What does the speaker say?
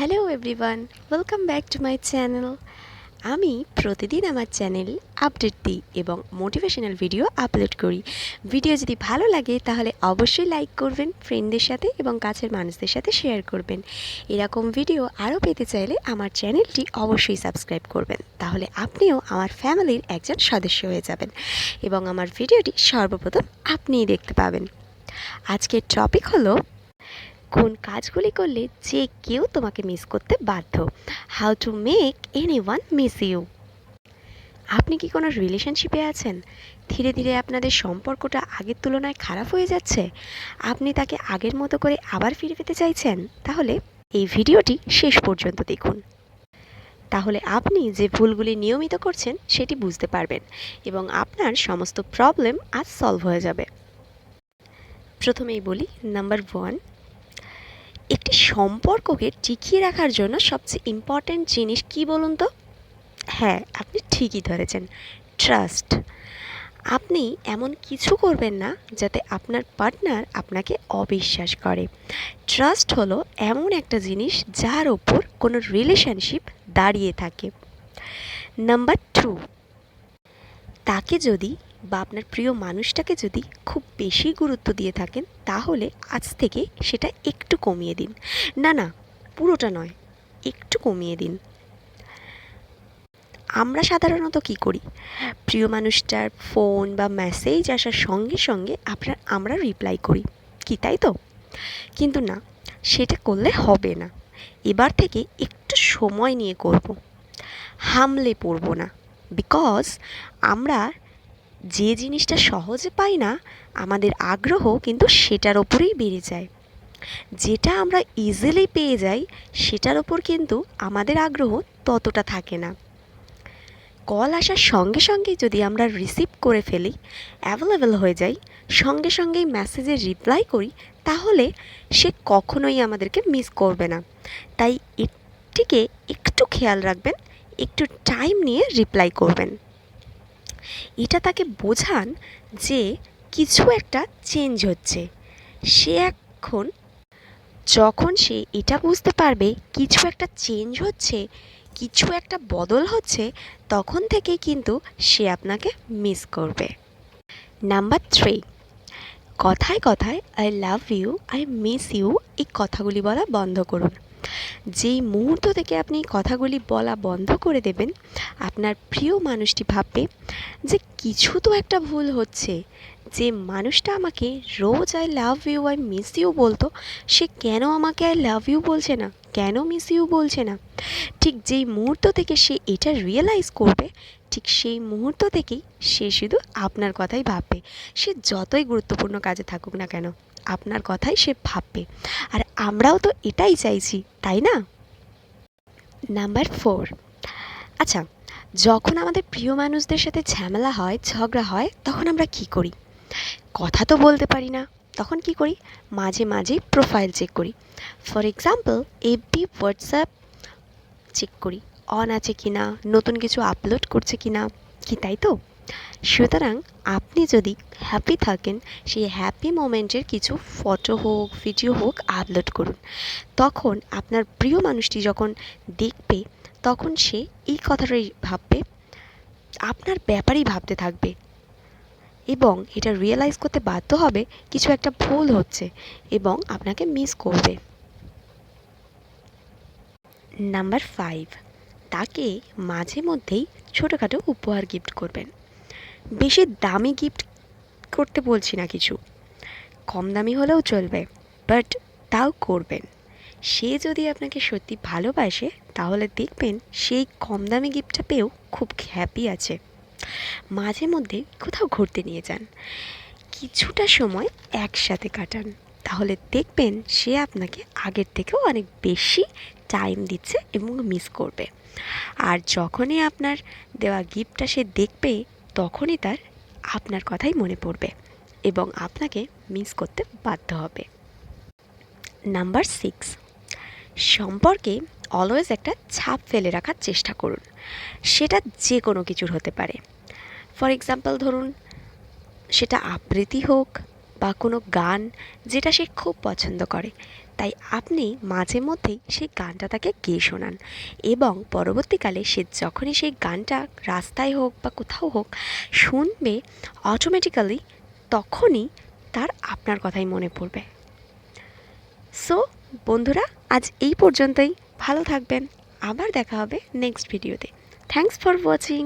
Hello everyone, welcome back to my channel. আমি প্রতিদিন আমার চ্যানেলে আপডেট দিই এবং মোটিভেশনাল ভিডিও আপলোড করি। ভিডিও যদি ভালো লাগে তাহলে অবশ্যই লাইক করবেন, ফ্রেন্ডদের সাথে এবং কাছের মানুষদের সাথে শেয়ার করবেন। এরকম ভিডিও আরও পেতে চাইলে আমার চ্যানেলটি অবশ্যই সাবস্ক্রাইব করবেন, তাহলে আপনিও আমার ফ্যামিলির একজন সদস্য হয়ে যাবেন এবং আমার ভিডিওটি সর্বপ্রথম আপনিই দেখতে পাবেন। আজকের টপিক হলো কোন কাজগুলি করলে যে কেউ তোমাকে মিস করতে বাধ্য। How to make anyone miss you. আপনি কি কোনো রিলেশনশিপে আছেন? ধীরে ধীরে আপনাদের সম্পর্কটা আগের তুলনায় খারাপ হয়ে যাচ্ছে, আপনি তাকে আগের মতো করে আবার ফিরে পেতে চাইছেন? তাহলে এই ভিডিওটি শেষ পর্যন্ত দেখুন। তাহলে আপনি যে ভুলগুলি নিয়মিত করছেন সেটি বুঝতে পারবেন এবং আপনার সমস্ত প্রবলেম আজ সলভ হয়ে যাবে। প্রথমেই বলি, নাম্বার 1, একটি সম্পর্ককে টিকিয়ে রাখার জন্য সবচেয়ে ইম্পর্ট্যান্ট জিনিস কি বলুন তো? হ্যাঁ, আপনি ঠিকই ধরেছেন, ট্রাস্ট। আপনি এমন কিছু করবেন না যাতে আপনার পার্টনার আপনাকে অবিশ্বাস করে। ট্রাস্ট হলো এমন একটা জিনিস যার ওপর কোনো রিলেশনশিপ দাঁড়িয়ে থাকে। নাম্বার 2, তাকে যদি বা আপনার প্রিয় মানুষটাকে যদি খুব বেশি গুরুত্ব দিয়ে থাকেন তাহলে আজ থেকে সেটা একটু কমিয়ে দিন। না, পুরোটা নয়, একটু কমিয়ে দিন। আমরা সাধারণত কি করি, প্রিয় মানুষটার ফোন বা মেসেজ আসার সঙ্গে সঙ্গে আমরা রিপ্লাই করি, কি তাই তো? কিন্তু না, সেটা করলে হবে না। এবার থেকে একটু সময় নিয়ে করব, হামলে পড়ব না। বিকজ আমরা যে জিনিসটা সহজে পাই না, আমাদের আগ্রহ কিন্তু সেটার ওপরেই বেড়ে যায়। যেটা আমরা ইজিলি পেয়ে যাই সেটার ওপর কিন্তু আমাদের আগ্রহ ততটা থাকে না। কল আসার সঙ্গে সঙ্গেই যদি আমরা রিসিভ করে ফেলি, অ্যাভেলেবেল হয়ে যাই, সঙ্গে সঙ্গেই মেসেজে রিপ্লাই করি, তাহলে সে কখনোই আমাদেরকে মিস করবে না। তাই এটিকে একটু খেয়াল রাখবেন, একটু টাইম নিয়ে রিপ্লাই করবেন। এটা তাকে বোঝান যে কিছু একটা চেঞ্জ হচ্ছে। সে এখন, যখন সে এটা বুঝতে পারবে কিছু একটা চেঞ্জ হচ্ছে, কিছু একটা বদল হচ্ছে, তখন থেকেই কিন্তু সে আপনাকে মিস করবে। নাম্বার 3, কথায় কথায় I love you, I miss you এই কথাগুলি বলা বন্ধ করুন। যেই মুহূর্ত থেকে আপনি কথাগুলি বলা বন্ধ করে দেবেন, আপনার প্রিয় মানুষটি ভাববে যে কিছু তো একটা ভুল হচ্ছে। যে মানুষটা আমাকে রোজ I love you, I miss you বলতো, সে কেন আমাকে আই লাভ ইউ বলছে না, কেন মিস ইউ বলছে না? ঠিক যেই মুহূর্ত থেকে সে এটা রিয়েলাইজ করবে, ঠিক সেই মুহূর্ত থেকেই সে শুধু আপনার কথাই ভাববে। সে যতই গুরুত্বপূর্ণ কাজে থাকুক না কেন, আপনার কথাই সে ভাববে। আর আমরাও তো এটাই চাইছি, তাই না? নাম্বার 4, আচ্ছা, যখন আমাদের প্রিয় মানুষদের সাথে ঝামেলা হয়, ঝগড়া হয়, তখন আমরা কি করি? কথা তো বলতে পারি না, তখন কি করি? মাঝে মাঝে প্রোফাইল চেক করি। For example, FB, WhatsApp check করি, অন আছে কি না, নতুন কিছু আপলোড করছে কি না, কি তাই তো? সুতরাং আপনি যদি হ্যাপি থাকেন, সেই হ্যাপি মোমেন্টের কিছু ফটো হোক, ভিডিও হোক আপলোড করুন। তখন আপনার প্রিয় মানুষটি যখন দেখবে, তখন সে এই কথাটাই ভাববে, আপনার ব্যাপারেই ভাবতে থাকবে এবং এটা রিয়েলাইজ করতে বাধ্য হবে কিছু একটা ভুল হচ্ছে এবং আপনাকে মিস করবে। নাম্বার 5, তাকে মাঝে মধ্যেই ছোটোখাটো উপহার গিফট করবেন। বেশি দামি গিফট করতে বলছি না, কিছু কম দামি হলেও চলবে, বাট তাও করবেন। সে যদি আপনাকে সত্যি ভালোবাসে তাহলে দেখবেন সেই কম দামি গিফটটা পেয়েও খুব হ্যাপি আছে। মাঝে মধ্যে কোথাও ঘুরতে নিয়ে যান, কিছুটা সময় একসাথে কাটান, তাহলে দেখবেন সে আপনাকে আগের থেকেও অনেক বেশি টাইম দিচ্ছে এবং মিস করবে। আর যখনই আপনার দেওয়া গিফটটা সে দেখবে, তখনই তার আপনার কথাই মনে পড়বে এবং আপনাকে মিস করতে বাধ্য হবে। নাম্বার 6, সম্পর্কে অলওয়েজ একটা ছাপ ফেলে রাখার চেষ্টা করুন। সেটা যে কোনো কিছুর হতে পারে। ফর এক্সাম্পল ধরুন, সেটা আবৃত্তি হোক বা কোনো গান যেটা সে খুব পছন্দ করে, তাই আপনি মাঝে মধ্যেই সেই গানটা তাকে গেয়ে শোনান, এবং পরবর্তীকালে সে যখনই সেই গানটা রাস্তায় হোক বা কোথাও হোক শুনবে, অটোমেটিক্যালি তখনই তার আপনার কথাই মনে পড়বে। সো বন্ধুরা, আজ এই পর্যন্তই। ভালো থাকবেন, আবার দেখা হবে নেক্সট ভিডিওতে। Thanks for watching.